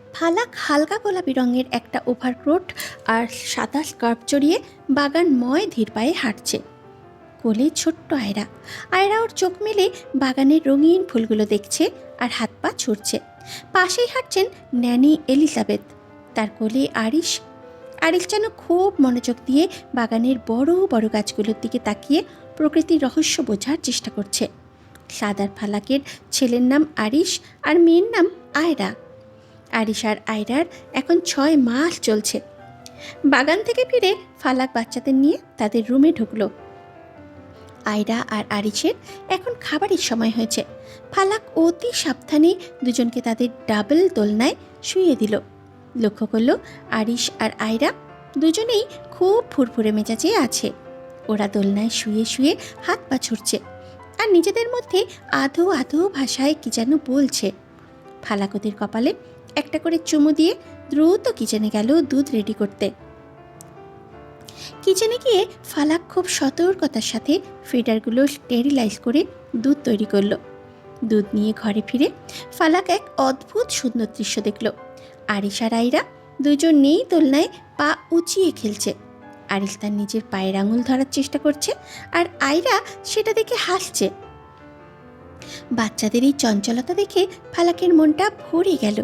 ফালাক হালকা গোলাপি রঙের একটা ওভারকোট আর সাদা স্কার্ফ জড়িয়ে বাগানময় ধীর পায়ে হাঁটছে। কোলে ছোট্ট আয়রা। আয়রা ওর চোখ মেলে বাগানের রঙিন ফুলগুলো দেখছে আর হাত পা ছুড়ছে। পাশেই হাঁটছেন ন্যানি এলিজাবেথ, তার কোলে আরিশ। আরিশ যেন খুব মনোযোগ দিয়ে বাগানের বড় বড় গাছগুলোর দিকে তাকিয়ে প্রকৃতির রহস্য বোঝার চেষ্টা করছে। সাদার ফালাকের ছেলের নাম আরিশ আর মেয়ের নাম আয়রা। আরিশ আর আয়রার এখন 6 মাস চলছে। বাগান থেকে ফিরে ফালাক বাচ্চাদের নিয়ে তাদের রুমে ঢুকলো। আয়রা আর আরিশের এখন খাবারের সময় হয়েছে। ফালাক অতি সাবধানে দুজনকে তাদের ডাবল দোলনায় শুইয়ে দিল। লক্ষ্য করল আরিশ আর আয়রা দুজনেই খুব ফুরফুরে মেজাজে আছে। ওরা দোলনায় শুয়ে শুয়ে হাত পা ছুটছে আর নিজেদের মধ্যে আধো আধো ভাষায় কি যেন বলছে। ফালাক ওদের কপালে একটা করে চুমু দিয়ে দ্রুত কিচেনে গেল দুধ রেডি করতে। কিচেনে গিয়ে ফালাক খুব সতর্কতার সাথে ফিডারগুলো স্টেরিলাইজ করে দুধ তৈরি করলো। দুধ নিয়ে ঘরে ফিরে ফালাক এক অদ্ভুত সুন্দর দৃশ্য দেখল। আরিশ আর আয়রা দুজন নেই দোলনায় পা উঁচিয়ে খেলছে। আরিশ তার নিজের পায়ের আঙুল ধরার চেষ্টা করছে আর আয়রা সেটা দেখে হাসছে। বাচ্চাদের এই চঞ্চলতা দেখে ফালাকের মনটা ভরে গেল।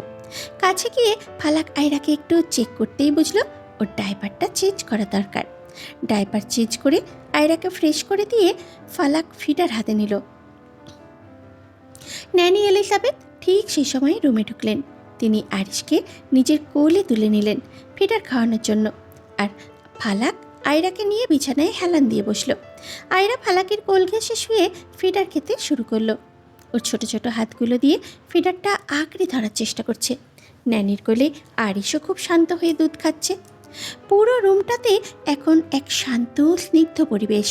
কাছে গিয়ে ফালাক আয়রাকে একটু চেক করতেই বুঝলো ওর ডাইপারটা চেঞ্জ করা দরকার। ডাইপার চেঞ্জ করে আয়রাকে ফ্রেশ করে দিয়ে ফালাক ফিডার হাতে নিল। ন্যানি এলিজাবেথ ঠিক সেই সময় রুমে ঢুকলেন। তিনি আরিশকে নিজের কোলে তুলে নিলেন ফিডার খাওয়ানোর জন্য, আর ফালাক আয়রাকে নিয়ে বিছানায় হেলান দিয়ে বসল। আয়রা ফালাকের কোল ঘেঁষে শুয়ে ফিডার খেতে শুরু করলো। ওর ছোট ছোট হাতগুলো দিয়ে ফিডারটা আঁকড়ে ধরার চেষ্টা করছে। ন্যানির কোলে আরিশও খুব শান্ত হয়ে দুধ খাচ্ছে। পুরো রুমটাতে এখন এক শান্ত স্নিগ্ধ পরিবেশ।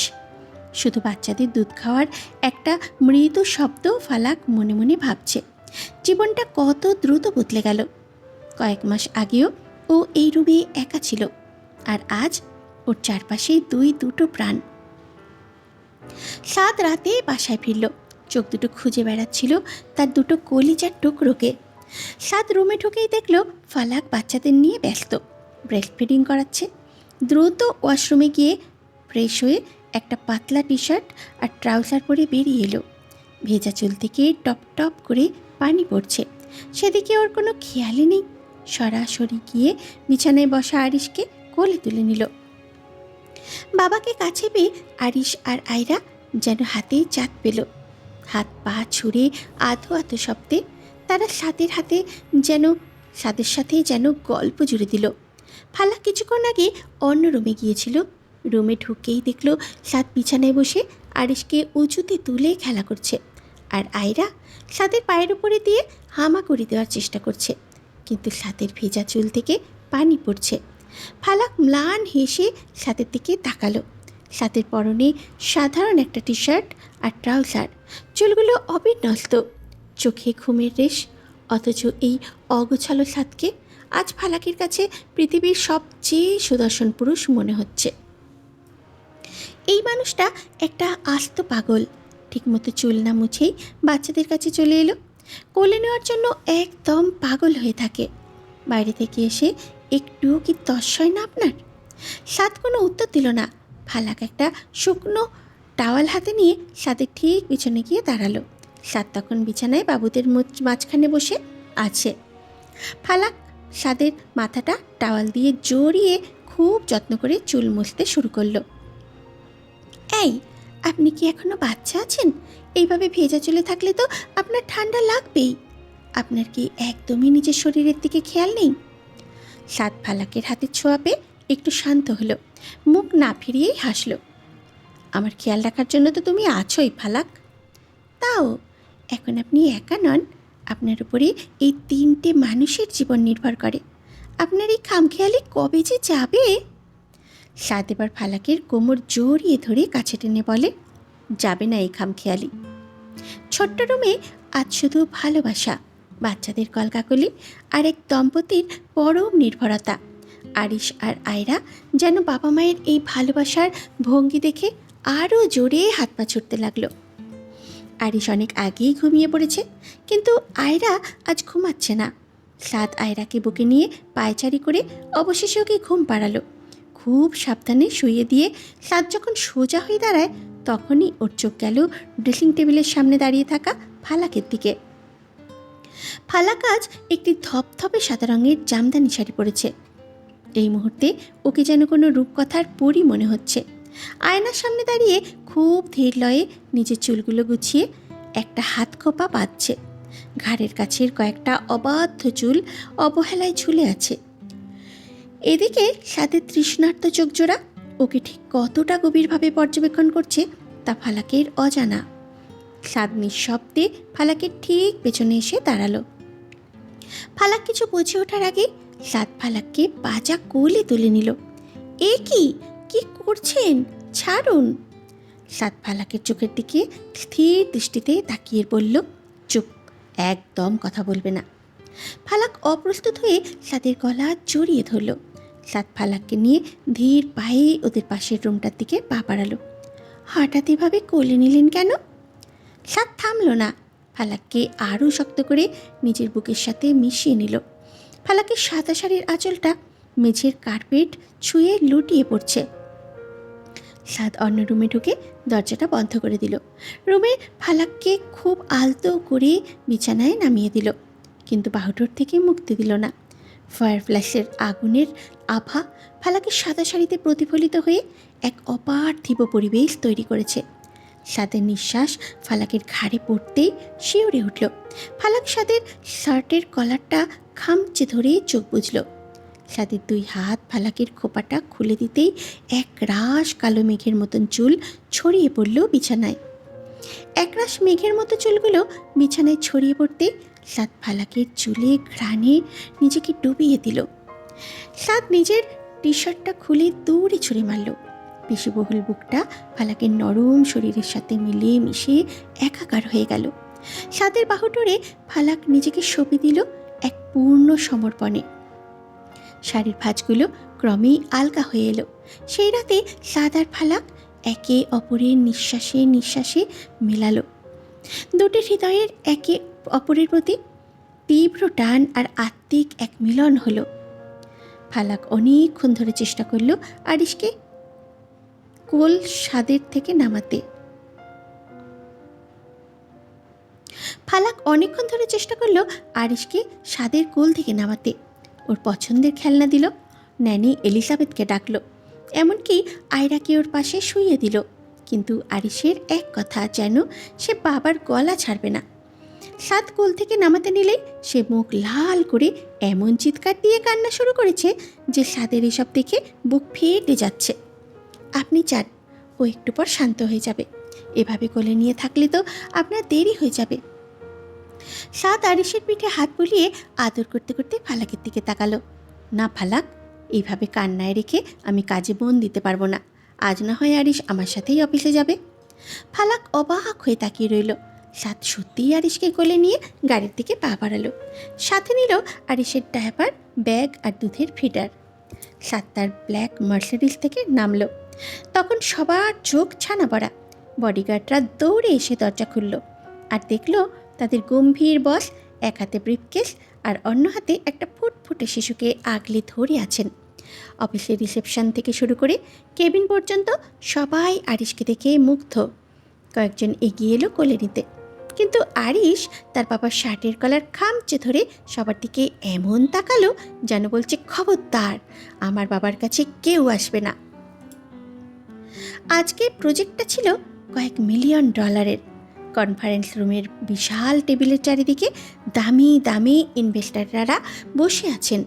শুধু বাচ্চাদের দুধ খাওয়ার একটা মৃদু শব্দ ফালাক মনে মনে ভাবছে। জীবনটা কত দ্রুত বদলে গেল। কয়েক মাস আগেও ও এই রুমে একা ছিল, আর আজ ওর চারপাশে দুটো প্রাণ। 7 রাতে বাসায় ফিরল। চোখ দুটো খুঁজে বেড়াচ্ছিল তার দুটো কলিজার টুকরোকে। 7 রুমে ঢুকেই দেখল ফালাক বাচ্চাদের নিয়ে ব্যস্ত, ব্রেস্ট ফিডিং করাচ্ছে। দ্রুত ওয়াশরুমে গিয়ে ফ্রেশ হয়ে একটা পাতলা টি শার্ট আর ট্রাউজার পরে বেরিয়ে এলো। ভেজা চুল থেকে টপ টপ করে পানি পড়ছে, সেদিকে ওর কোনো খেয়ালই নেই। সরাসরি গিয়ে বিছানায় বসা আরিশকে কোলে তুলে নিল। বাবাকে কাছে পেয়ে আরিশ আর আয়রা যেন হাতেই চাঁদ পেল। হাত পা ছুঁড়ে আধো আধো শব্দে তারা সাদের সাথে যেন গল্প জুড়ে দিল। ফালাক কিছুক্ষণ আগে অন্য রুমে গিয়েছিল। রুমে ঢুকেই দেখল সাদ বিছানায় বসে আরিশকে উঁচুতে তুলে খেলা করছে, আর আয়রা সাদের পায়ের উপরে দিয়ে হামাগুড়ি দেওয়ার চেষ্টা করছে, কিন্তু সাদের ভেজা চুল থেকে পানি পড়ছে। ফালাক ম্লান হেসে সাদের দিকে তাকালো। সাদের পরনে সাধারণ একটা টি শার্ট আর ট্রাউজার, চুলগুলো অবিন্যস্ত, চোখে ঘুমের রেশ। অথচ এই অগোছালো সাদকে আজ ফালাকের কাছে পৃথিবীর সবচেয়ে সুদর্শন পুরুষ মনে হচ্ছে। এই মানুষটা একটা আস্ত পাগল। ঠিকমতো চুল না মুছেই বাচ্চাদের কাছে চলে এলো। কোলে নেওয়ার জন্য একদম পাগল হয়ে থাকে। বাইরে থেকে এসে একটুও কি তস হয় না আপনার? সাদ কোনো উত্তর দিল না। ফালাক একটা শুকনো টাওয়াল হাতে নিয়ে সাদের ঠিক পিছনে গিয়ে দাঁড়ালো। সাদ তখন বিছানায় বাবুদের মাঝখানে বসে আছে। ফালাক সাদের মাথাটা টাওয়াল দিয়ে জড়িয়ে খুব যত্ন করে চুল মুছতে শুরু করলো। এই, আপনি কি এখনো বাচ্চা আছেন? এইভাবে ভেজা চুলে থাকলে তো আপনার ঠান্ডা লাগবেই। আপনার কি একদমই নিজের শরীরের দিকে খেয়াল নেই? সাদ ফালাকের হাতে ছোঁয়া পেয়ে একটু শান্ত হলো, মুখ না ফিরিয়েই হাসলো। আমার খেয়াল রাখার জন্য তো তুমি আছোই ফালাক। তাও এখন আপনি একা নন, আপনার উপরে এই 3টে মানুষের জীবন নির্ভর করে। আপনার এই খামখেয়ালি কবে যে যাবে? সাদ এবার ফালাকের কোমর জড়িয়ে ধরে কাছে টেনে বলে, যাবে না এই খামখেয়ালি। ছোট্ট রুমে আজ শুধু ভালোবাসা, বাচ্চাদের কলকাকলি আর এক দম্পতির পরম নির্ভরতা। আরিশ আর আয়রা যেন বাবা মায়ের এই ভালোবাসার ভঙ্গি দেখে আরও জোরে হাত পা ছুটতে লাগলো। আরিশ অনেক আগেই ঘুমিয়ে পড়েছে, কিন্তু আয়রা আজ ঘুমাচ্ছে না। সাদ আয়রাকে বুকে নিয়ে পায়চারি করে অবশেষে ওকে ঘুম পাড়ালো। খুব সাবধানে শুইয়ে দিয়ে সাদ যখন সোজা হয়ে দাঁড়ায় তখনই ওর চোখ গেল ড্রেসিং টেবিলের সামনে দাঁড়িয়ে থাকা ফালাকের দিকে। ফালাক আজ একটি ধপধপে সাদা রঙের জামদানি শাড়ি পরেছে। এই মুহূর্তে ওকে যেন কোনো রূপকথার পরী মনে হচ্ছে। আয়নার সামনে দাঁড়িয়ে খুব ধীর লয়ে নিজের চুলগুলো গুছিয়ে একটা হাত খোপা বাঁধছে। ঘাড়ের কাছের কয়েকটা অবাধ্য চুল অবহেলায় ঝুলে আছে। এদিকে সাথে তৃষ্ণার্ত চোখজোড়া ওকে ঠিক কতটা গভীরভাবে পর্যবেক্ষণ করছে তা ফালাকের অজানা। সাদ নিঃশব্দে ফালাকের ঠিক পেছনে এসে দাঁড়ালো। ফালাক কিছু বুঝে ওঠার আগে সাদ ফালাককে বাজা কোলে তুলে নিল। এ কি করছেন? ছাড়ুন। সাদ ফালাকের চোখের দিকে স্থির দৃষ্টিতে তাকিয়ে বলল, চুপ, একদম কথা বলবে না। ফালাক অপ্রস্তুত হয়ে সাদের গলা জড়িয়ে ধরল। সাদ ফালাককে নিয়ে ধীর পায়ে ওদের পাশের রুমটার দিকে পা বাড়ালো। হঠাৎ এভাবে কোলে নিলেন কেন? সাদ থামল না, ফালাককে আরও শক্ত করে নিজের বুকের সাথে মিশিয়ে নিল। ফালাকের সাদা শাড়ির আঁচলটা মেঝের কার্পেট ছুঁয়ে লুটিয়ে পড়ছে। সাদ অন্য রুমে ঢুকে দরজাটা বন্ধ করে দিল। রুমে ফালাককে খুব আলতো করে বিছানায় নামিয়ে দিল, কিন্তু বাহুটোর থেকে মুক্তি দিল না। ফায়ার ফ্ল্যাশের আগুনের আভা ফালাকের সাদা শাড়িতে প্রতিফলিত হয়ে এক অপার্থিব পরিবেশ তৈরি করেছে। সাদের নিঃশ্বাস ফালাকের ঘাড়ে পড়তেই শিউরে উঠল। ফালাক সাদের শার্টের কলারটা খামচে ধরে চোখ বুঝল। সাদের দুই হাত ফালাকের খোপাটা খুলে দিতেই এক রাশ কালো মেঘের মতন চুল ছড়িয়ে পড়ল বিছানায়। একরাশ মেঘের মতো চুলগুলো বিছানায় ছড়িয়ে পড়তে সাদ ফালাকের চুলে ঘ্রাণে নিজেকে ডুবিয়ে দিল। সাদ নিজের টি শার্টটা খুলে দৌড়ে ছুঁড়ে মারল। পেশিবহুল বুকটা ফালাকের নরম শরীরের সাথে মিলিয়ে মিশিয়ে একাকার হয়ে গেল। সাদের বাহুডোরে ফালাক নিজেকে সঁপে দিল এক পূর্ণ সমর্পণে। শাড়ির ভাঁজগুলো ক্রমেই আলগা হয়ে এলো। সেই রাতে সাদ আর ফালাক একে অপরের নিঃশ্বাসে নিঃশ্বাসে মেলালো। দুটি হৃদয়ের একে অপরের প্রতি তীব্র টান আর আত্মিক এক মিলন হলো। ফালাক অনেকক্ষণ ধরে চেষ্টা করল আরিশকে কোল সাদের থেকে নামাতে। সাদের কোল থেকে নামাতে। ওর পছন্দের খেলনা দিল, ন্যানি এলিজাবেথকে ডাকলো, এমনকি আয়রাকে ওর পাশে শুইয়ে দিল। কিন্তু আরিশের এক কথা, যেন সে বাবার গলা ছাড়বে না। সাদ কোল থেকে নামাতে নিলেই সে মুখ লাল করে এমন চিৎকার দিয়ে কান্না শুরু করেছে যে সাদের এসব দেখে বুক ফেটে যাচ্ছে। আপনি চান, ও একটু পর শান্ত হয়ে যাবে। এভাবে কোলে নিয়ে থাকলে তো আপনার দেরি হয়ে যাবে। সাদ আরিশের পিঠে হাত বুলিয়ে আদর করতে করতে ফালাকের দিকে তাকালো। না ফালাক, এইভাবে কান্নায় রেখে আমি কাজে মন দিতে পারবো না। আজ না হয় আরিশ আমার সাথেই অফিসে যাবে। ফালাক অবাক হয়ে তাকিয়ে রইল। সাদ সত্যিই আরিশকে কোলে নিয়ে গাড়ির দিকে পা বাড়ালো। সাথে নিল আরিশের ডায়াপার, ব্যাগ আর দুধের ফিডার। সাদ তার ব্ল্যাক মার্সিডিজ থেকে নামলো। তখন সবার চোখ ছানা পড়া। বডিগার্ডরা দৌড়ে এসে দরজা খুলল আর দেখল তাদের গম্ভীর বস এক হাতে ব্রিফকেস আর অন্য হাতে একটা ফুটফুটে শিশুকে আগলে ধরে আছেন। অফিসের রিসেপশন থেকে শুরু করে কেবিন পর্যন্ত সবাই আরিশকে দেখে মুগ্ধ। কয়েকজন এগিয়ে এলো কোলে নিতে, কিন্তু আরিশ তার বাবার শার্টের কলার খামচে ধরে সবার দিকে এমন তাকালো যেন বলছে, খবরদার, আমার বাবার কাছে কেউ আসবে না। আজকের প্রজেক্টটা ছিল কয়েক $1,000,000। কনফারেন্স রুমের বিশাল টেবিলের চারিদিকে দামি দামি ইনভেস্টাররা বসে আছেন।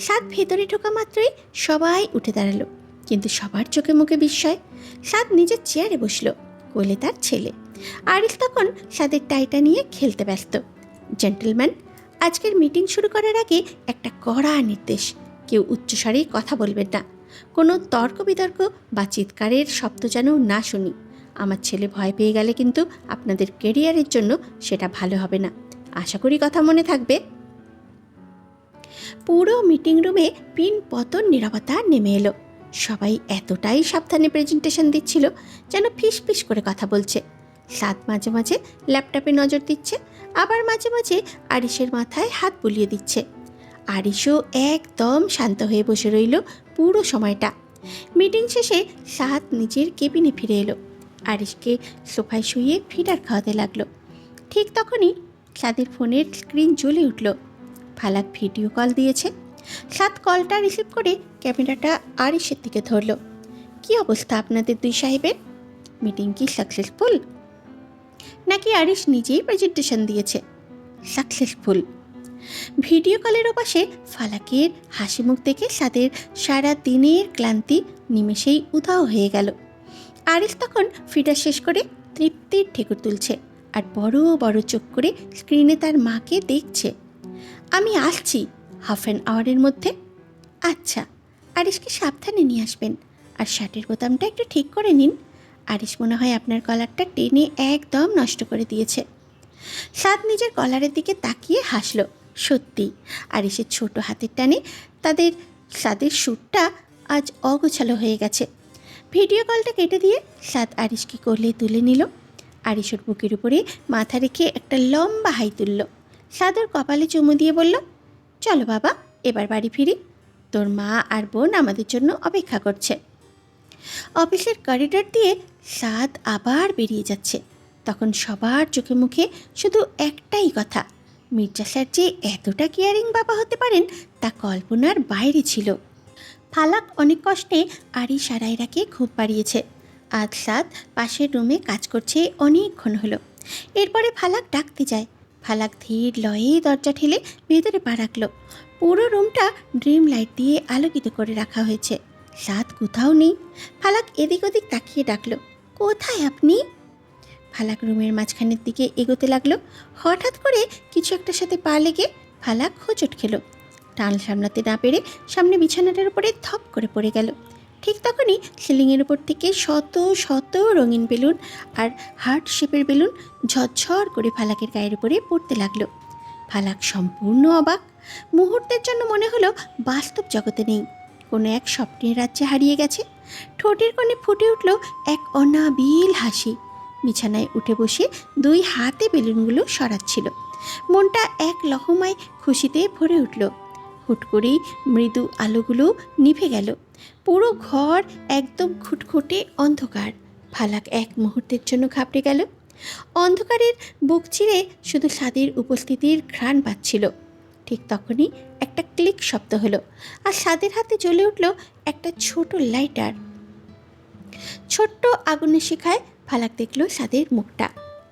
সাদ ভেতরে ঢোকা মাত্রই সবাই উঠে দাঁড়ালো, কিন্তু সবার চোখে মুখে বিস্ময়। সাদ নিজের চেয়ারে বসলো, কোলে তার ছেলে। আরিশ তখন সাদের টাইটা নিয়ে খেলতে ব্যস্ত। জেন্টলম্যান, আজকের মিটিং শুরু করার আগে একটা কড়া নির্দেশ, কেউ উচ্চস্বরে কথা বলবেন না। কোনো তর্ক বিতর্ক বা চিৎকারের শব্দ যেন না শুনি। আমার ছেলে ভয় পেয়ে গেলে কিন্তু আপনাদের কেরিয়ারের জন্য সেটা ভালো হবে না। আশা করি কথা মনে থাকবে। পুরো মিটিং রুমে পিন পতন নীরবতা নেমে এলো। সবাই এতটাই সাবধানে প্রেজেন্টেশন দিচ্ছিল যেন ফিস ফিস করে কথা বলছে। সাদ মাঝে মাঝে ল্যাপটপে নজর দিচ্ছে, আবার মাঝে মাঝে আরিশের মাথায় হাত বুলিয়ে দিচ্ছে। আরিশও একদম শান্ত হয়ে বসে রইল পুরো সময়টা। মিটিং শেষে সাদ নিজের কেবিনে ফিরে এলো। আরিশকে সোফায় শুয়ে ফিডার খাওয়াতে লাগলো। ঠিক তখনই সাদের ফোনের স্ক্রিন জ্বলে উঠল। ফালাক ভিডিও কল দিয়েছে। সাদ কলটা রিসিভ করে ক্যামেরাটা আরিশের দিকে ধরল। কি অবস্থা আপনাদের দুই সাহেবের? মিটিং কি সাকসেসফুল? নাকি আরিশ নিজেই প্রেজেন্টেশন দিয়েছে? সাকসেসফুল। ভিডিও কলের ওপাশে ফালাকের হাসি মুখ দেখে সাদের সারা দিনের ক্লান্তি নিমেষেই উধাও হয়ে গেল। আরিশ তখন ফিডার শেষ করে তৃপ্তির ঠেকুর তুলছে আর বড় বড় চোখ করে স্ক্রিনে তার মাকে দেখছে। আমি আসছি হাফ অ্যান আওয়ারের মধ্যে। আচ্ছা, আরিশকে সাবধানে নিয়ে আসবেন, আর শার্টের বোতামটা একটু ঠিক করে নিন। আরিশ মনে হয় আপনার কলারটা টেনে একদম নষ্ট করে দিয়েছে। সাদ নিজের কলারের দিকে তাকিয়ে হাসল। সত্যি আরিশের ছোট হাতের টানে সাদের সুরটা আজ অগোছালো হয়ে গেছে। ভিডিও কলটা কেটে দিয়ে সাদ আরিশকে কোলে তুলে নিল। আরিশের বুকের উপরে মাথা রেখে একটা লম্বা হাই তুলল। সাদর কপালে চুমু দিয়ে বলল, চলো বাবা, এবার বাড়ি ফিরি। তোর মা আর বোন আমাদের জন্য অপেক্ষা করছে। অফিসের করিডর দিয়ে সাদ আবার বেরিয়ে যাচ্ছে। তখন সবার চোখে মুখে শুধু একটাই কথা, মির্জা স্যার যে এতটা কেয়ারিং বাবা হতে পারেন তা কল্পনার বাইরে ছিল। ফালাক অনেক কষ্টে আরিশ আর আয়রাকে ঘুম পাড়িয়েছে। আজ সাদ পাশের রুমে কাজ করছে অনেকক্ষণ হলো। এরপরে ফালাক ডাকতে যায়। ফালাক ধীর লয়ে দরজা ঠেলে ভেতরে পা রাখল। পুরো রুমটা ড্রিম লাইট দিয়ে আলোকিত করে রাখা হয়েছে। সাদ কোথাও নেই। ফালাক এদিক ওদিক তাকিয়ে ডাকল, কোথায় আপনি? ফালাক রুমের মাঝখানের দিকে এগোতে লাগলো। হঠাৎ করে কিছু একটার সাথে পা লেগে ফালাক হোঁচট খেল। টান সামলাতে না পেরে সামনে বিছানাটার উপরে ধপ করে পড়ে গেল। ঠিক তখনই সিলিংয়ের উপর থেকে শত শত রঙিন বেলুন আর হার্ট শেপের বেলুন ঝরঝর করে ফালাকের গায়ের উপরে পড়তে লাগলো। ফালাক সম্পূর্ণ অবাক। মুহূর্তের জন্য মনে হলো বাস্তব জগতে নেই, কোনো এক স্বপ্নের রাজ্যে হারিয়ে গেছে। ঠোঁটের কোণে ফুটে উঠল এক অনাবিল হাসি। বিছানায় উঠে বসে দুই হাতে বেলুনগুলো সরাচ্ছিল। মনটা এক লহমায় খুশিতে ভরে উঠল। হুট করেই মৃদু আলোগুলো নিভে গেল। পুরো ঘর একদম খুটখুটে অন্ধকার। ফালাক এক মুহূর্তের জন্য ঘাবড়ে গেল। অন্ধকারের বুক চিরে শুধু সাদের উপস্থিতির ঘ্রাণ পাচ্ছিল। ঠিক তখনই একটা ক্লিক শব্দ হলো, আর সাদের হাতে জ্বলে উঠল একটা ছোট লাইটার। ছোট্ট আগুনের শিখায় ফালাক দেখল সাদের মুখটা।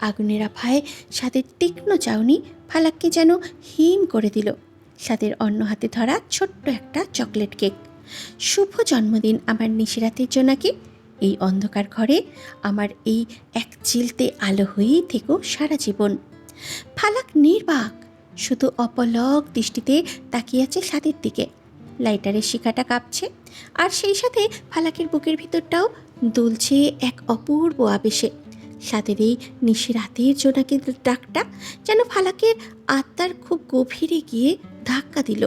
আগুনের আভায় সাদের তীক্ষ্ণ চাউনি ফালাককে যেন হিম করে দিল। সাদের অন্য হাতে ধরা ছোট্ট একটা চকলেট কেক। শুভ জন্মদিন আমার নিশিরাতের জোনাকি। এই অন্ধকার ঘরে আমার এই এক চিলতে আলো হয়েই থেকো সারা জীবন। ফালাক নির্বাক, শুধু অপলক দৃষ্টিতে তাকিয়ে আছে সাদের দিকে। লাইটারের শিখাটা কাঁপছে, আর সেই সাথে ফালাকের বুকের ভিতরটাও দুলছে এক অপূর্ব আবেশে। সাদের এই নিশিরাতের জোনাকি ডাকটা যেন ফালাকের আত্মার খুব গভীরে গিয়ে ধাক্কা দিল।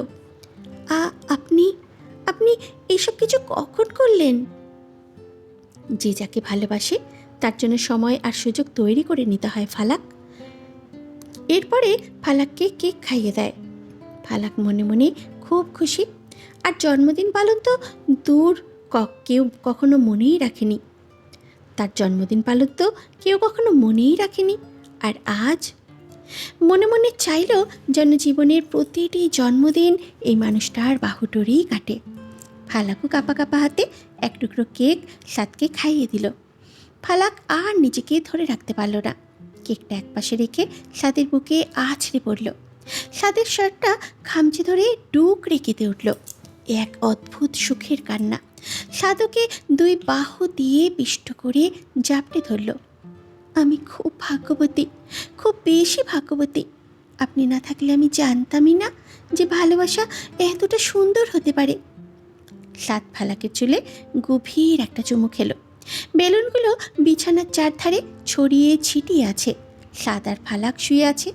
আপনি আপনি এইসব কিছু কখন করলেন? যে যাকে ভালোবাসে তার জন্য সময় আর সুযোগ তৈরি করে নিতে হয় ফালাক। এরপরে ফালাককে কেক খাইয়ে দেয়। ফালাক মনে মনে খুব খুশি। আর জন্মদিন পালন তো দূর, কেউ কখনো মনেই রাখেনি। তার জন্মদিন পালন তো কেউ কখনো মনেই রাখেনি। আর আজ মনে মনে চাইল যেন জীবনের প্রতিটি জন্মদিন এই মানুষটার বাহুডোরেই কাটে। ফালাকও কাঁপা কাঁপা হাতে এক টুকরো কেক সাদকে খাইয়ে দিল। ফালাক আর নিজেকে ধরে রাখতে পারল না। কেকটা একপাশে রেখে সাদের বুকে আছড়ে পড়ল। সাদের শার্টটা খামচে ধরে ডুকরে কেঁদে উঠল। এক অদ্ভুত সুখের কান্না। সাদকে দুই বাহু দিয়ে পিষ্ট করে জাপটে ধরল। আমি খুব ভাগ্যবতী, খুব বেশি ভাগ্যবতী। আপনি না থাকলে আমি জানতামই না যে ভালোবাসা এতটা সুন্দর হতে পারে। সাদ ফালাকের চুলে গভীর একটা চুমু খেল। বেলুনগুলো বিছানার চারধারে ছড়িয়ে ছিটিয়ে আছে। সাদ আর ফালাক শুয়ে আছে।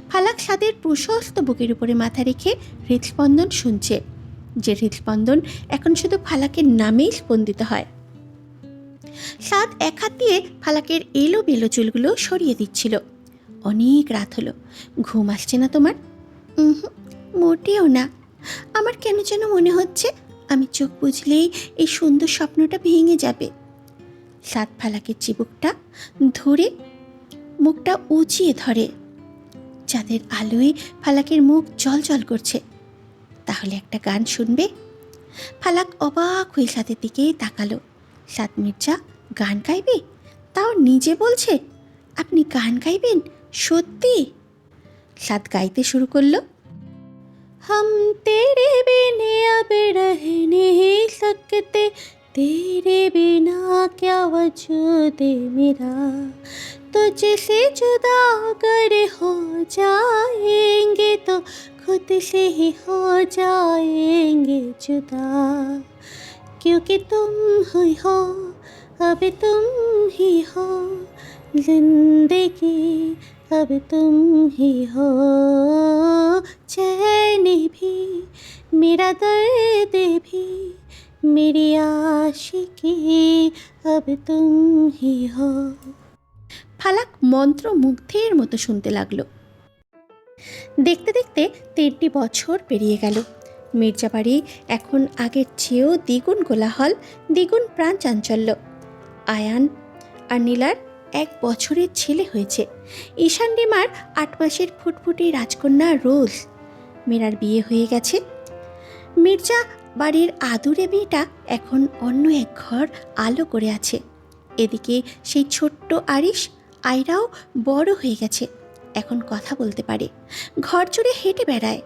ফালাক সাদের প্রশস্ত বুকের উপরে মাথা রেখে হৃদস্পন্দন শুনছে, যে হৃদস্পন্দন এখন শুধু ফালাকের নামেই স্পন্দিত হয়। সাদ এক হাত দিয়ে ফালাকের এলো বেলো চুলগুলো সরিয়ে দিচ্ছিল। অনেক রাত হলো, ঘুম আসছে না তোমার? মোটেও না। আমার কেন যেন মনে হচ্ছে আমি চোখ বুঝলেই এই সুন্দর স্বপ্নটা ভেঙে যাবে। সাদ ফালাকের চিবুকটা ধরে মুখটা উঁচিয়ে ধরে। চাঁদের আলোয় ফালাকের মুখ জল করছে। তাহলে একটা গান শুনবে? ফালাক অবাক হয়ে সাদের দিকেই তাকালো। সাদ মির্জা গান গাইবে? তাও নিজে বলছে। আপনি গান গাইবেন? সত্যি? সাদ গাইতে শুরু করলো। हम तेरे बिना अब रह नहीं सकते, तेरे बिना क्या वजूद मेरा, तुझसे जुदा अगर हो जाएंगे तो खुद से ही हो जाएंगे जुदा, क्योंकि तुम ही हो, अब तुम ही हो जिंदगी, अब तुम ही हो चैन भी, मेरा दर्द भी, मेरी आशिकी, अब तुम ही हो। ফালাক মন্ত্রমুগ্ধের মতো শুনতে লাগলো। দেখতে দেখতে 3টি বছর পেরিয়ে গেল। মির্জাবাড়ি এখন আগের চেয়েও দ্বিগুণ কোলাহল, দ্বিগুণ প্রাণ চাঞ্চল্য। আয়ান আর নীলার 1 বছরের ছেলে হয়েছে। ঈশান রিমার 8 মাসের ফুটফুটে রাজকন্যা রোজ। মীরার বিয়ে হয়ে গেছে। মির্জা বাড়ির আদুরে মেয়েটা এখন অন্য এক ঘর আলো করে আছে। এদিকে সেই ছোট্ট আরিশ আয়রাও বড় হয়ে গেছে, এখন কথা বলতে পারে, ঘর জুড়ে হেঁটে বেড়ায়।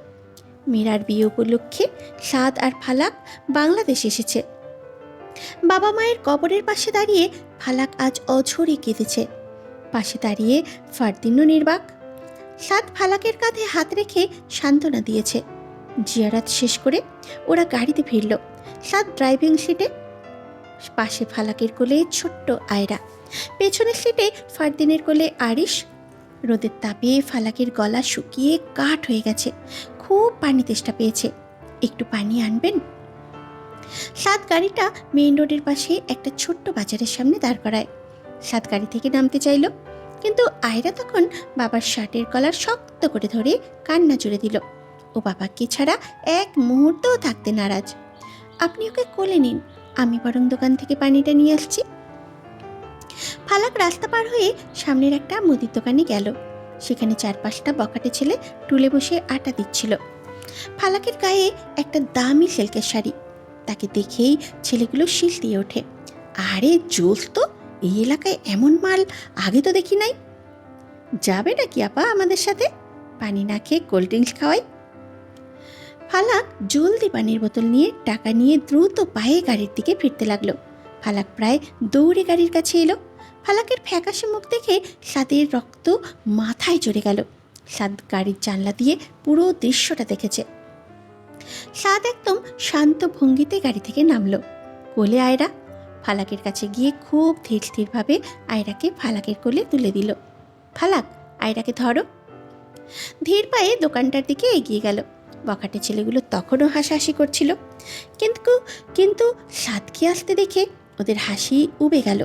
মীরার বিয়ে উপলক্ষে সাদ আর ফালাক বাংলাদেশ এসেছে। বাবা মায়ের কবরের পাশে দাঁড়িয়ে ফালাক আজ অঝরে কেঁদেছে। পাশে দাঁড়িয়ে ফারদিনও নির্বাক। সাদ ফালাকের কাঁধে হাত রেখে সান্ত্বনা দিয়েছে। জিয়ারাত শেষ করে ওরা গাড়িতে ফিরল। সাদ ড্রাইভিং সিটে, পাশে ফালাকের কোলে ছোট্ট আয়রা, পেছনের সিটে ফারদিনের কোলে আরিশ। রোদের তাপে ফালাকের গলা শুকিয়ে কাঠ হয়ে গেছে, খুব পানি তেষ্টা পেয়েছে। একটু পানি আনবেন? সাদ গাড়িটা মেইন রোডের পাশে একটা ছোট্ট বাজারের সামনে দাঁড় করায়। সাদ গাড়ি থেকে নামতে চাইল, কিন্তু আয়রা তখন বাবার শার্টের কলার শক্ত করে ধরে কান্না জুড়ে দিল। ও বাবাকে ছাড়া 1 মুহূর্তও থাকতে নারাজ। আপনি ওকে কোলে নিন, আমি বরং দোকান থেকে পানিটা নিয়ে আসছি। ফালাক রাস্তা পার হয়ে সামনের একটা মুদির দোকানে গেল। সেখানে 4-5টা বখাটে ছেলে টুলে বসে আটা দিচ্ছিল। ফালাকের গায়ে একটা দামি সিল্কের শাড়ি। তাকে দেখেই ছেলেগুলো শিল দিয়ে ওঠে। আরে জোস তো, এই এলাকায় এমন মাল আগে তো দেখি নাই। যাবে নাকি আপা আমাদের সাথে? পানি না খেয়ে কোল্ড ড্রিঙ্কস খাওয়াই। ফালাক জলদি পানির বোতল নিয়ে টাকা নিয়ে দ্রুত পায়ে গাড়ির দিকে ফিরতে লাগলো। ফালাক প্রায় দৌড়ে গাড়ির কাছে এলো। ফালাকের ফ্যাকাশে মুখ দেখে সাদের রক্ত মাথায় চড়ে গেল। সাদ গাড়ির জানলা দিয়ে পুরো দৃশ্যটা দেখেছে। সাদ একদম শান্ত ভঙ্গিতে গাড়ি থেকে নামলো। কোলে আয়রা। ফালাকের কাছে গিয়ে খুব ধীর স্থিরভাবে আয়রাকে ফালাকের কোলে তুলে দিল। ফালাক, আয়রাকে ধরো। ধীর পায়ে দোকানটার দিকে এগিয়ে গেল। বখাটে ছেলেগুলো তখনও হাসাহাসি করছিল, কিন্তু সাদকে আসতে দেখে ওদের হাসি উবে গেল।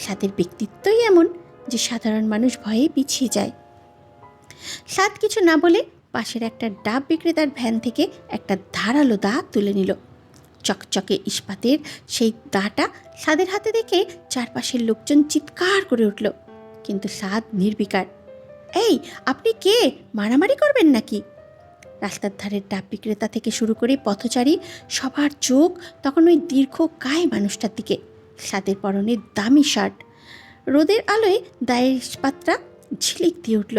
সাদের ব্যক্তিত্বই এমন যে সাধারণ মানুষ ভয়ে পিছিয়ে যায়। সাদ কিছু না বলে পাশের একটা ডাব বিক্রেতার ভ্যান থেকে একটা ধারালো দা তুলে নিল। চকচকে ইস্পাতের সেই দাটা সাদের হাতে দেখে চারপাশের লোকজন চিৎকার করে উঠল, কিন্তু সাদ নির্বিকার। এই, আপনি কে? মারামারি করবেন নাকি? রাস্তার ধারের ডাব বিক্রেতা থেকে শুরু করে পথচারী সবার চোখ তখন ওই দীর্ঘ কায় মানুষটার দিকে। সাদের পরনে দামি শার্ট, রোদের আলোয় দায়ের ইস্পাতটা ঝিলিক দিয়ে উঠল।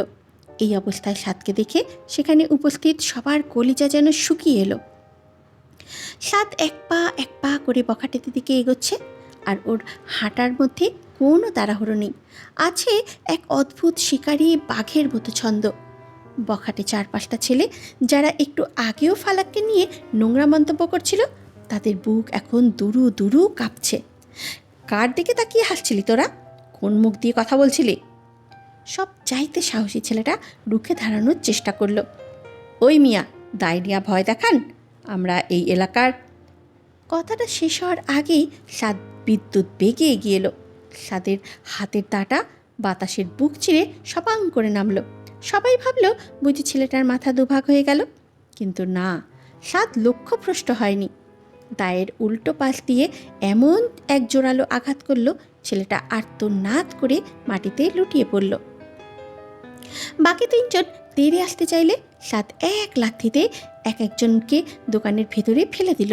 এই অবস্থায় সাদকে দেখে সেখানে উপস্থিত সবার কলিজা যেন শুকিয়ে এলো। সাদ এক পা করে বখাটেদের দিকে এগোচ্ছে, আর ওর হাঁটার মধ্যে কোনো তাড়াহুড়ো নেই। আছে এক অদ্ভুত শিকারী বাঘের মতো ছন্দ। বখাটে 4-5টা ছেলে যারা একটু আগেও ফালাককে নিয়ে নোংরা মন্তব্য করছিল, তাদের বুক এখন দুরু দুরু কাঁপছে। কার দিকে তাকিয়ে হাসছিলি তোরা? কোন মুখ দিয়ে কথা বলছিলি? সব চাইতে সাহসী ছেলেটা রুখে দাঁড়ানোর চেষ্টা করলো। ওই মিয়া, দায় নিয়া ভয় দেখান, আমরা এই এলাকার। কথাটা শেষ হওয়ার আগেই সাদ বিদ্যুৎ বেগে এগিয়ে এলো। সাদের হাতের দাটা বাতাসের বুক চিরে সপাং করে নামলো। সবাই ভাবলো বুঝি ছেলেটার মাথা দুভাগ হয়ে গেল, কিন্তু না, সাদ লক্ষ্যভ্রষ্ট হয়নি। দায়ের উল্টো পাশ দিয়ে এমন এক জোরালো আঘাত করলো, ছেলেটা আর্তনাদ করে মাটিতে লুটিয়ে পড়ল। বাকি তিনজন তেড়ে আসতে চাইলে সাদ এক লাথিতে একজনকে দোকানের ভেতরে ফেলে দিল।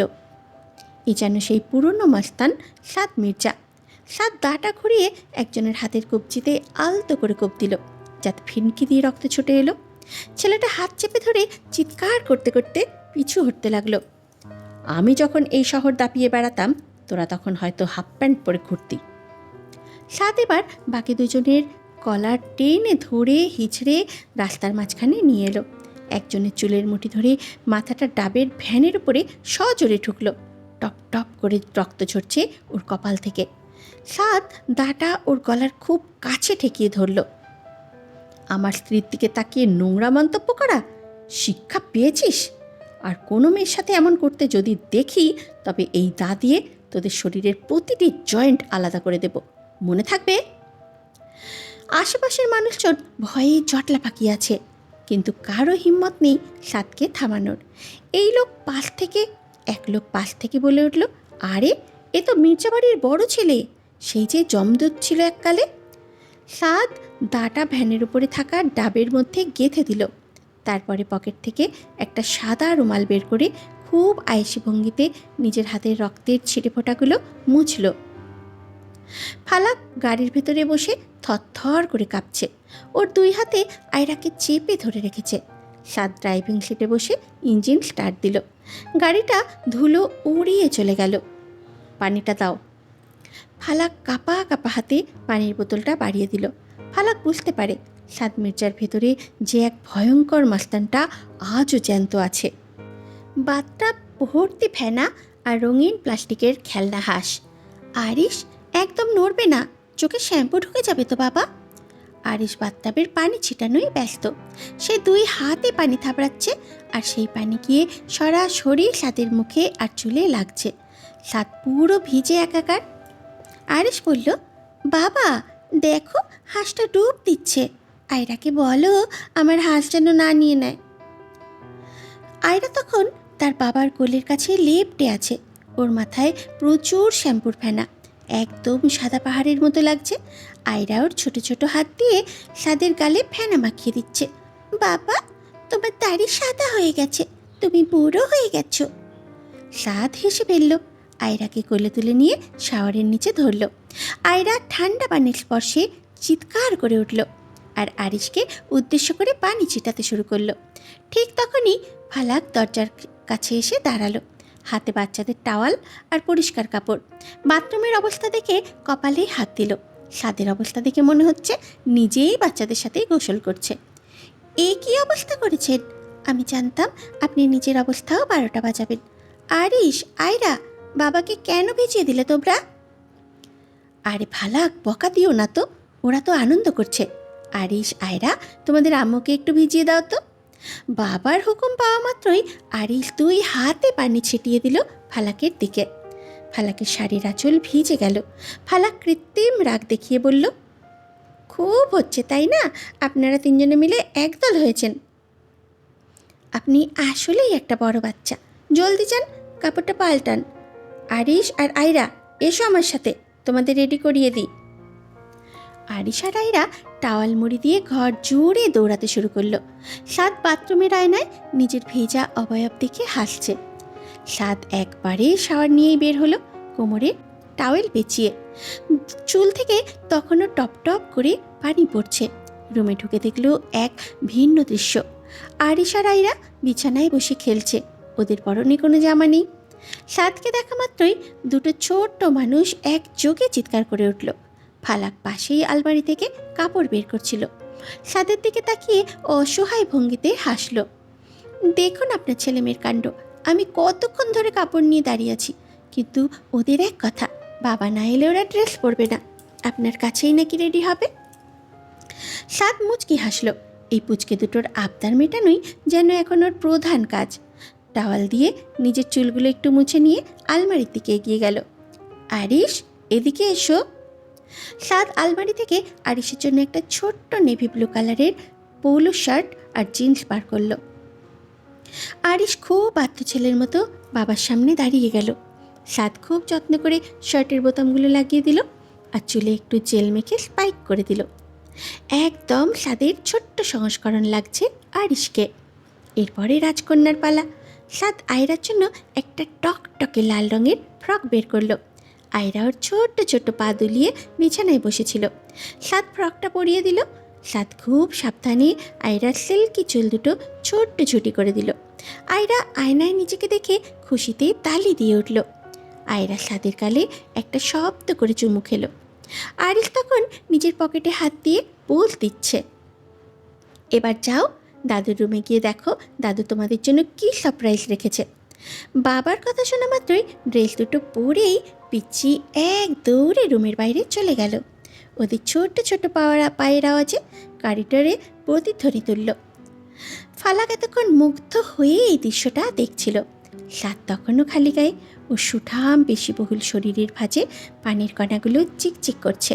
এ যেন সেই পুরনো মাস্তান সাদ মির্জা। সাদ দাটা ঘুরিয়ে একজনের হাতের কবজিতে আলতো করে কোপ দিল, যাতে ফিনকি দিয়ে রক্ত ছুটে এলো। ছেলেটা হাত চেপে ধরে চিৎকার করতে করতে পিছু হটতে লাগলো। আমি যখন এই শহর দাপিয়ে বেড়াতাম, তোরা তখন হয়তো হাফ প্যান্ট পরে ঘুরতি। সাদ এবার বাকি দুজনের কলার টেনে ধরে হিচড়ে রাস্তার মাঝখানে নিয়ে এলো। একজনের চুলের মুঠি ধরে মাথাটা ডাবের ভ্যানের উপরে সজোরে ঠুকলো। টপ টপ করে রক্ত ঝরছে ওর কপাল থেকে। সাদ দাটা ওর গলার খুব কাছে ঠেকিয়ে ধরল। আমার স্ত্রীর দিকে তাকিয়ে নোংরা মন্তব্য করা, শিক্ষা পেয়েছিস? আর কোনো মেয়ের সাথে এমন করতে যদি দেখি, তবে এই দা দিয়ে তোদের শরীরের প্রতিটি জয়েন্ট আলাদা করে দেব, মনে থাকবে? আশেপাশের মানুষজন ভয়ে জটলা পাকিয়ে আছে, কিন্তু কারো হিম্মত নেই সাদকে থামানোর। এক লোক পাশ থেকে বলে উঠল, আরে এ তো মির্জা বাড়ির বড় ছেলে, সেই যে জমদূত ছিল এককালে। সাদ দাটা ভ্যানের উপরে থাকা ডাবের মধ্যে গেঁথে দিল। তারপরে পকেট থেকে একটা সাদা রুমাল বের করে খুব আয়েসি ভঙ্গিতে নিজের হাতের রক্তের ছিটেফোঁটাগুলো মুছল। ফালাক গাড়ির ভেতরে বসে থরথর করে কাঁপছে। ওর দুই হাতে আয়রাকে চেপে ধরে রেখেছে। সাদ ড্রাইভিং সিটে বসে ইঞ্জিন স্টার্ট দিল। গাড়িটা ধুলো উড়িয়ে চলে গেল। পানিটা দাও। ফালাক কাঁপা কাঁপা হাতে পানির বোতলটা বাড়িয়ে দিল। ফালাক বুঝতে পারে সাদ মির্জার ভেতরে যে এক ভয়ঙ্কর মাস্তানটা আজও জ্যান্ত আছে। বাথটাব ভর্তি ফেনা আর রঙিন প্লাস্টিকের খেলনা হাঁস। আরিশ একদম নড়বে না, চোখে শ্যাম্পু ঢুকে যাবে তো বাবা। আরিশ বাথটাবের পানি ছিটানোই ব্যস্ত। সে দুই হাতে পানি থাবড়াচ্ছে, আর সেই পানি গিয়ে সরাসরি সাদের মুখে আর চুলে লাগছে। সাদ পুরো ভিজে একাকার। আরিশ বলল, বাবা দেখো হাঁসটা ডুব দিচ্ছে, আয়রাকে বলো আমার হাঁস যেন না নিয়ে নেয়। আয়রা তখন তার বাবার কোলের কাছে লেপ্টে আছে। ওর মাথায় প্রচুর শ্যাম্পুর ফেনা, একদম সাদা পাহাড়ের মতো লাগছে। আয়রা ওর ছোট ছোট হাত দিয়ে সাদের গালে ফেনা মাখিয়ে দিচ্ছে। বাবা তোমার দাড়ি সাদা হয়ে গেছে, তুমি বুড়ো হয়ে গেছো। সাদ হেসে ফেলল, আয়রাকে কোলে তুলে নিয়ে শাওয়ারের নিচে ধরল। আয়রা ঠান্ডা পানির স্পর্শে চিৎকার করে উঠল, আর আরিশকে উদ্দেশ্য করে পানি ছিটাতে শুরু করলো। ঠিক তখনই ফালাক দরজার কাছে এসে দাঁড়ালো, হাতে বাচ্চাদের টাওয়াল আর পরিষ্কার কাপড়। বাথরুমের অবস্থা দেখে কপালে হাত দিল। সাদের অবস্থা দেখে মনে হচ্ছে নিজেই বাচ্চাদের সাথেই গোসল করছে। এ কী অবস্থা করেছেন? আমি জানতাম আপনি নিজের অবস্থাও 12টা বাজাবেন। আরিশ, আয়রা, বাবাকে কেন ভিজিয়ে দিলে তোমরা? আরে ফালাক, বকা দিও না তো, ওরা তো আনন্দ করছে। আরিশ, আয়রা, তোমাদের আম্মুকে একটু ভিজিয়ে দাও তো। বাবার হুকুম পাওয়া মাত্রই আরিশ দুই হাতে পানি ছিটিয়ে দিল ফালাকের দিকে। ফালাকের শাড়ির আঁচল ভিজে গেল। ফালাক কৃত্রিম রাগ দেখিয়ে বলল, খুব হচ্ছে তাই না? আপনারা তিনজনে মিলে একদল হয়েছেন। আপনি আসলেই একটা বড় বাচ্চা। জলদি যান, কাপড়টা পাল্টান। আরিশ আর আয়রা, এসো আমার সাথে, তোমাদের রেডি করিয়ে দিই। আরিশ আর আয়রা টাওয়াল মুড়ি দিয়ে ঘর জুড়ে দৌড়াতে শুরু করলো। সাদ বাথরুমের আয়নায় নিজের ভেজা অবয়ব দেখে হাসছে। সাদ একবারে শাওয়ার নিয়েই বের হলো, কোমরে টাওয়েল পেঁচিয়ে। চুল থেকে তখনও টপ টপ করে পানি পড়ছে। রুমে ঢুকে দেখলো এক ভিন্ন দৃশ্য। আরিশ আর আয়রা বিছানায় বসে খেলছে, ওদের পরনে কোনো জামা নেই। সাদকে দেখা মাত্রই দুটো ছোট্ট মানুষ একযোগে চিৎকার করে উঠল। ফালাক পাশেই আলমারি থেকে কাপড় বের করছিল। সাদের দিকে তাকিয়ে অসহায় ভঙ্গিতে হাসল। দেখুন আপনার ছেলেমেয়ের কাণ্ড, আমি কতক্ষণ ধরে কাপড় নিয়ে দাঁড়িয়ে আছি, কিন্তু ওদের এক কথা, বাবা না এলে ওরা ড্রেস পরবে না, আপনার কাছেই নাকি রেডি হবে। সাদ মুচকি হাসল। এই পুচকে দুটোর আবদার মেটানোই যেন এখন ওর প্রধান কাজ। টাওয়াল দিয়ে নিজের চুলগুলো একটু মুছে নিয়ে আলমারির দিকে এগিয়ে গেল। আরিশ, এদিকে এসো। সাদ আলমারি থেকে আরিশের জন্য একটা ছোট্ট নেভি ব্লু কালারের পোলো শার্ট আর জিন্স বার করলো। আরিশ খুব বাধ্য ছেলের মতো বাবার সামনে দাঁড়িয়ে গেল। সাদ খুব যত্ন করে শার্টের বোতামগুলো লাগিয়ে দিল আর চুলে একটু জেল মেখে স্পাইক করে দিল। একদম সাদের ছোট্ট সংস্করণ লাগছে আরিশকে। এরপরে রাজকন্যার পালা। সাদ আয়রার জন্য একটা টকটকে লাল রঙের ফ্রক বের করলো। আয়রা ওর ছোট্ট ছোট্ট পা দুলিয়ে বিছানায় বসেছিল। সাদ ফ্রকটা পরিয়ে দিল। সাদ খুব সাবধানে আয়রার সিল্কি চুল দুটো ছোট্ট ছুটি করে দিল। আয়রা আয়নায় নিজেকে দেখে খুশিতে তালি দিয়ে উঠল। আয়রা সাদের গালে একটা শব্দ করে চুমু খেলো। আরিশ তখন নিজের পকেটে হাত দিয়ে পোজ দিচ্ছে। এবার যাও দাদুর রুমে গিয়ে দেখো দাদু তোমাদের জন্য কী সারপ্রাইজ রেখেছে। বাবার কথা শোনা মাত্রই ড্রেস দুটো পরেই পিচ্ছি এক দৌড়ে রুমের বাইরে চলে গেল। ওদের ছোট্ট ছোট্ট পায়ের আওয়াজে করিডোরে প্রতিধ্বনি তুলল। ফালাক এতক্ষণ মুগ্ধ হয়ে এই দৃশ্যটা দেখছিল। সাদ তখনও খালি গায়ে ও সুঠাম পেশিবহুল শরীরের ভাঁজে পানির কণাগুলো চিকচিক করছে।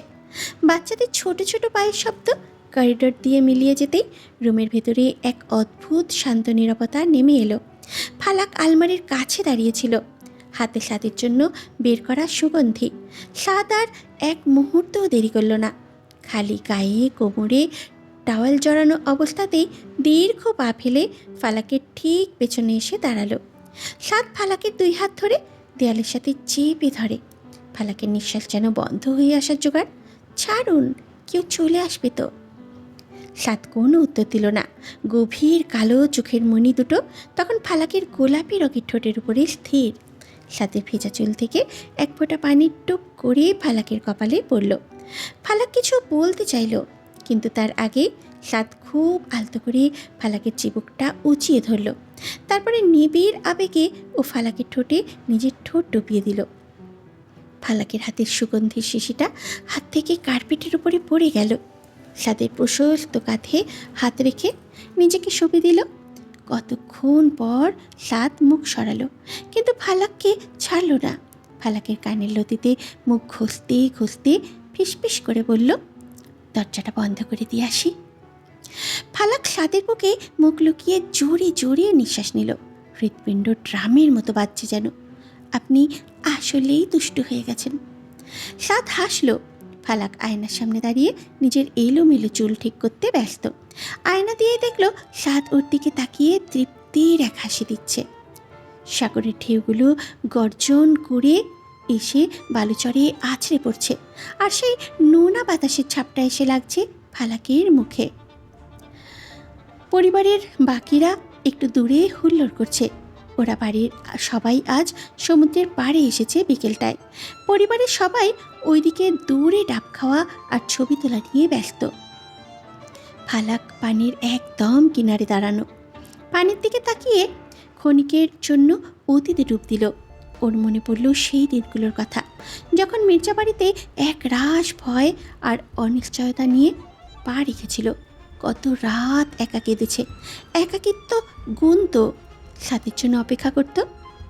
বাচ্চাদের ছোট ছোট পায়ের শব্দ করিডোর দিয়ে মিলিয়ে যেতেই রুমের ভেতরে এক অদ্ভুত শান্ত নীরবতা নেমে এলো। ফালাক আলমারির কাছে দাঁড়িয়েছিল, হাতে সাদের জন্য বের করা সুগন্ধি। সাদ আর এক মুহূর্তও দেরি করল না। খালি গায়ে কোমরে টাওয়াল জড়ানো অবস্থাতেই দীর্ঘ পা ফেলে ফালাকের ঠিক পেছনে এসে দাঁড়ালো। সাদ ফালাকের দুই হাত ধরে দেয়ালের সাথে চেপে ধরে। ফালাকের নিঃশ্বাস যেন বন্ধ হয়ে আসার জোগাড়। ছাড়ুন, কেউ চলে আসবে তো। সাদ কোনো উত্তর দিল না। গভীর কালো চোখের মণি দুটো তখন ফালাকের গোলাপি রঙের ঠোঁটের উপরে স্থির। সাদের ভেজা চুল থেকে এক ফোঁটা পানি টুপ করে ফালাকের কপালে পড়ল। ফালাক কিছু বলতে চাইল, কিন্তু তার আগে সাদ খুব আলতো করে ফালাকের চিবুকটা উঁচিয়ে ধরল। তারপরে নিবিড় আবেগে ও ফালাকের ঠোঁটে নিজের ঠোঁট ডুবিয়ে দিল। ফালাকের হাতের সুগন্ধির শিশিটা হাত থেকে কার্পেটের উপরে পড়ে গেল। সাদের প্রশস্ত কাঁধে হাত রেখে নিজেকে সঁপে দিল। কতক্ষণ পর সাদ মুখ সরালো, কিন্তু ফালাককে ছাড়ল না। ফালাকের কানের লতিতে মুখ ঘষতে ঘষতে ফিসফিস করে বলল, দরজাটা বন্ধ করে দিয়ে আসি। ফালাক সাদের বুকে মুখ লুকিয়ে জোরে জোরে নিঃশ্বাস নিল। হৃৎপিণ্ড ড্রামের মতো বাজছে যেন। আপনি আসলেই দুষ্টু হয়ে গেছেন। সাদ হাসল। ফালাক আয়নার সামনে দাঁড়িয়ে নিজের এলোমেলো চুল ঠিক করতে ব্যস্ত। আয়না দিয়ে দেখল সাদ ওর দিকে তাকিয়ে তৃপ্তির এক হাসি দিচ্ছে। সাগরের ঢেউগুলো গর্জন করে এসে বালুচরে আছড়ে পড়ছে, আর সেই নোনা বাতাসের ছাপটা এসে লাগছে ফালাকের মুখে। পরিবারের বাকিরা একটু দূরে হুল্লোড় করছে। ওরা বাড়ির সবাই আজ সমুদ্রের পাড়ে এসেছে বিকেলটায়। পরিবারের সবাই ওইদিকে দূরে ডাব খাওয়া আর ছবি তোলা নিয়ে ব্যস্ত। ফালাক পানির একদম কিনারে দাঁড়ানো। পানির দিকে তাকিয়ে ক্ষণিকের জন্য অতীতে ডুব দিল। ওর মনে পড়ল সেই দিনগুলোর কথা, যখন মির্জাবাড়িতে এক রাশ ভয় আর অনিশ্চয়তা নিয়ে পা রেখেছিল। কত রাত একা কেঁদেছে, একাকিত্ব গুনত, সাথের জন্য অপেক্ষা করত।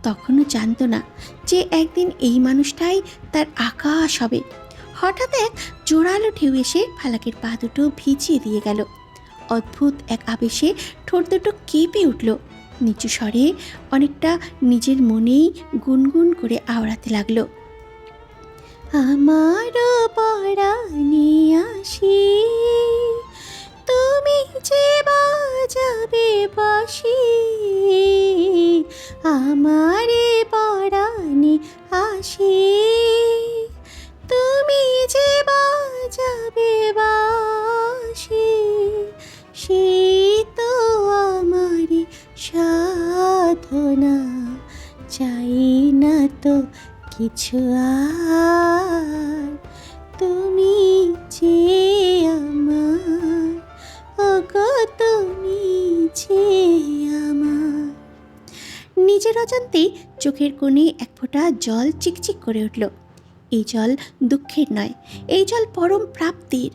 তখনও জানতো না যে একদিন এই মানুষটাই তার আকাশ হবে। হঠাৎ এক জোরালো ঢেউ এসে ফালাকের পা দুটো ভিজিয়ে দিয়ে গেল। অদ্ভুত এক আবেশে ঠোঁট দুটো কেঁপে উঠল। নিচু স্বরে অনেকটা নিজের মনেই গুনগুন করে আওড়াতে লাগলো, আমারও পরাণে আসি, তুমি যে বাজাবে বাঁশি, আমারে পরাণে আসি, তুমি যে বাজাবে বাঁশি, সে তো আমারে সাধনা, চাই না তো কিছু আর, তুমি যে আমার, ওগো তুমি যে আমার। নিজের অজান্তেই চোখের কোণে এক ফোঁটা জল চিকচিক করে উঠল। এই জল দুঃখের নয়, এই জল পরম প্রাপ্তির।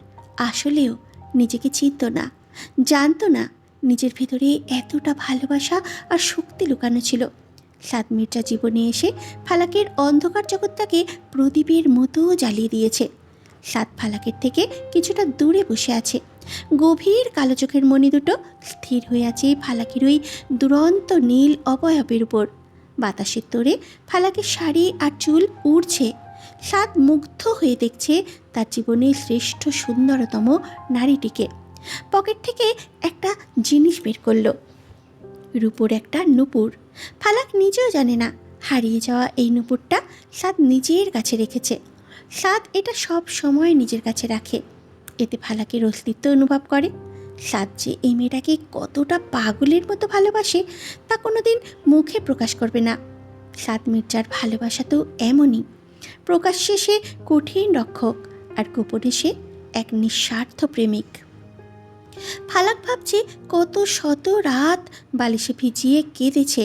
আসলেও নিজেকে চিনত না, জানতো না নিজের ভিতরে এতটা ভালোবাসা আর শক্তি লুকানো ছিল। সাদ মির্জা জীবনে এসে ফালাকের অন্ধকার জগৎটাকে প্রদীপের মতো জ্বালিয়ে দিয়েছে। সাদ ফালাকের থেকে কিছুটা দূরে বসে আছে, গভীর কালো চোখের মণি দুটো স্থির হয়ে আছে ফালাকের ওই দুরন্ত নীল অবয়বের উপর। বাতাসের তোড়ে ফালাকের শাড়ি আর চুল উড়ছে। সাদ মুগ্ধ হয়ে দেখছে তার জীবনের শ্রেষ্ঠ সুন্দরতম নারীটিকে। পকেট থেকে একটা জিনিস বের করলো, রূপোর একটা নূপুর। ফালাক নিজেও জানে না হারিয়ে যাওয়া এই নূপুরটা সাদ নিজের কাছে রেখেছে। সাদ এটা সব সময় নিজের কাছে রাখে, এতে ফালাকের অস্তিত্ব অনুভব করে। সাদ যে এই মেয়েটাকে কতটা পাগলের মতো ভালোবাসে তা কোনোদিন মুখে প্রকাশ করবে না। সাদ মির্জার ভালোবাসা তো এমনই, প্রকাশ্যে সে কঠিন রক্ষক আর গোপনে সে এক নিঃস্বার্থ প্রেমিক। ফালাক ভাবছে কত শত রাত বালিশে ভিজিয়ে কেঁদেছে,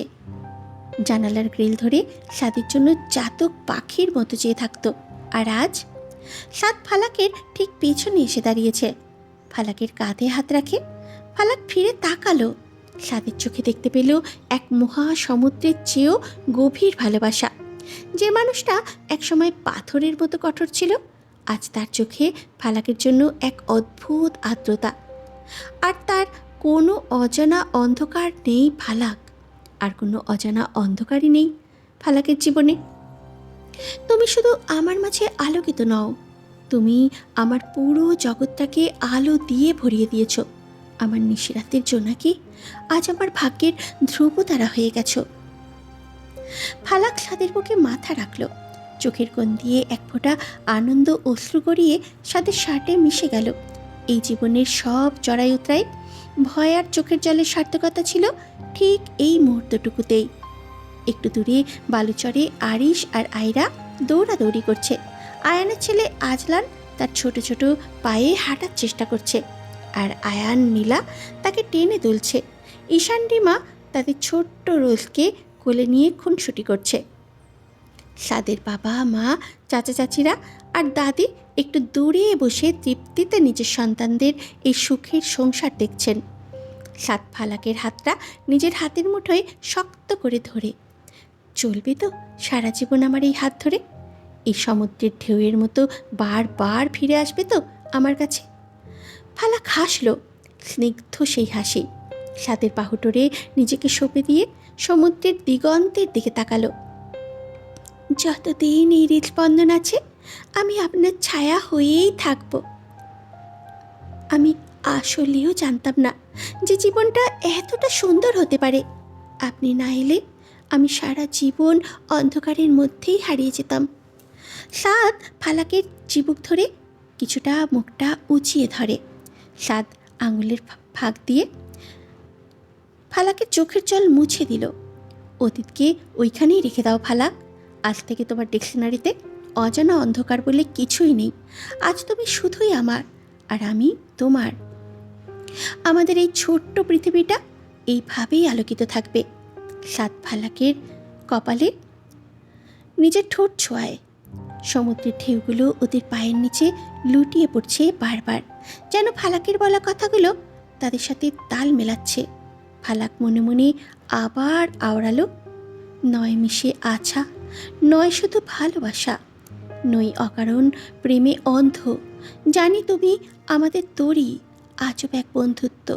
জানালার গ্রিল ধরে সাদের জন্য চাতক পাখির মতো চেয়ে থাকতো। আর আজ সাদ ফালাকের ঠিক পেছনে এসে দাঁড়িয়েছে, ফালাকের কাঁধে হাত রাখে। ফালাক ফিরে তাকালো, সাদের চোখে দেখতে পেল এক মহা সমুদ্রের চেয়েও গভীর ভালোবাসা। যে মানুষটা একসময় পাথরের মতো কঠোর ছিল, আজ তার চোখে ফালাকের জন্য এক অদ্ভুত আর্দ্রতা। আর তার কোনো অজানা অন্ধকার নেই ফালাক, আর কোনো অজানা অন্ধকারই নেই ফালাকের জীবনে। তুমি শুধু আমার মাঝে আলোকিত নও, তুমি আমার পুরো জগৎটাকে আলো দিয়ে ভরিয়ে দিয়েছ। আমার নিশিরাতের জোনাকি আজ আমার ভাগ্যের ধ্রুবতারা হয়ে গেছ। ফালাক সাদের বুকে মাথা রাখল, চোখের কোণ দিয়ে এক ফোঁটা আনন্দ অশ্রু গড়িয়ে সাদের শার্টে মিশে গেল। এই জীবনের সব চড়াই উতরাই, ভয় আর চোখের জলের সার্থকতা ছিল ঠিক এই মুহূর্তটুকুতেই। একটু দূরে বালুচরে আরিশ আর আয়রা দৌড়াদৌড়ি করছে। আয়ানের ছেলে আজলান তার ছোট ছোট পায়ে হাঁটার চেষ্টা করছে, আর আয়ান নীলা তাকে টেনে তুলছে। ঈশান রিমা তাদের ছোট্ট রোজকে কোলে নিয়ে খুনসুটি করছে। সাদের বাবা মা, চাচা চাচিরা আর দাদি একটু দূরে বসে তৃপ্তিতে নিজের সন্তানদের এই সুখের সংসার দেখছেন। সাদ ফালাকের হাতটা নিজের হাতের মুঠোয় শক্ত করে ধরে, চলবে তো সারা জীবন আমার এই হাত ধরে? এই সমুদ্রের ঢেউয়ের মতো বারবার ফিরে আসবে তো আমার কাছে? ফালাক হাসল, স্নিগ্ধ সেই হাসি। সাদের বাহুডোরে নিজেকে সঁপে দিয়ে সমুদ্রের দিগন্তের দিকে তাকালো। যতদিন এই হৃদস্পন্দন আছে আমি আপনার ছায়া হয়েই থাকব। আমি আসলেও জানতাম না যে জীবনটা এতটা সুন্দর হতে পারে। আপনি না এলে আমি সারা জীবন অন্ধকারের মধ্যেই হারিয়ে যেতাম। সাদ ফালাকের চিবুক ধরে কিছুটা মুখটা উঁচিয়ে ধরে। সাদ আঙুলের ফাঁক দিয়ে ফালাকের চোখের জল মুছে দিল। অতীতকে ওইখানেই রেখে দাও ফালাক, আজ থেকে তোমার ডিকশনারিতে অজানা অন্ধকার বলে কিছুই নেই। আজ তুমি শুধুই আমার, আর আমি তোমার। আমাদের এই ছোট্ট পৃথিবীটা এইভাবেই আলোকিত থাকবে। সাদ ফালাকের কপালে নিজের ঠোঁট ছোঁয়ায়। সমুদ্রের ঢেউগুলো ওদের পায়ের নিচে লুটিয়ে পড়ছে বারবার, যেন ফালাকের বলা কথাগুলো তাদের সাথে তাল মেলাচ্ছে। ফালাক মনে মনে আবার আওড়ালো, নয় মিশে আছা, নয় শুধু ভালোবাসা, নই অকারণ প্রেমে অন্ধ। জানি তুমি আমাদের তরি, আজব এক বন্ধুত্ব।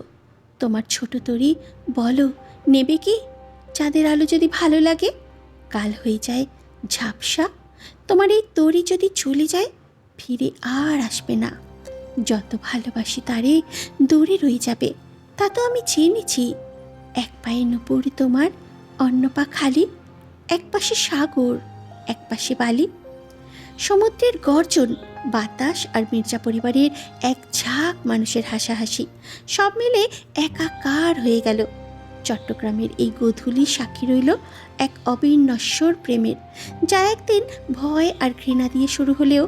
তোমার ছোট তরি, বলো নেবে কি? চাঁদের আলো যদি ভালো লাগে, কাল হয়ে যায় ঝাপসা। তোমার এই তরি যদি চলে যায়, ফিরে আর আসবে না। যত ভালোবাসি তারে দূরে রয়ে যাবে, তা তো আমি জেনেছি। এক পায়ে নুপুর তোমার, অন্য পা খালি। এক পাশে সাগর, এক পাশে বালি। সমুদ্রের গর্জন, বাতাস আর মির্জা পরিবারের এক ঝাঁক মানুষের হাসাহাসি সব মিলে একাকার হয়ে গেল। চট্টগ্রামের এই গোধূলি সাক্ষী রইল এক অবিনশ্বর প্রেমের, যা একদিন ভয় আর ঘৃণা দিয়ে শুরু হলেও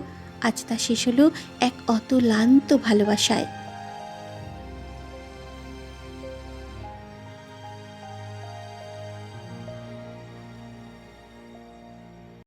আজ তা শেষ হলো এক অতলান্ত ভালোবাসায়।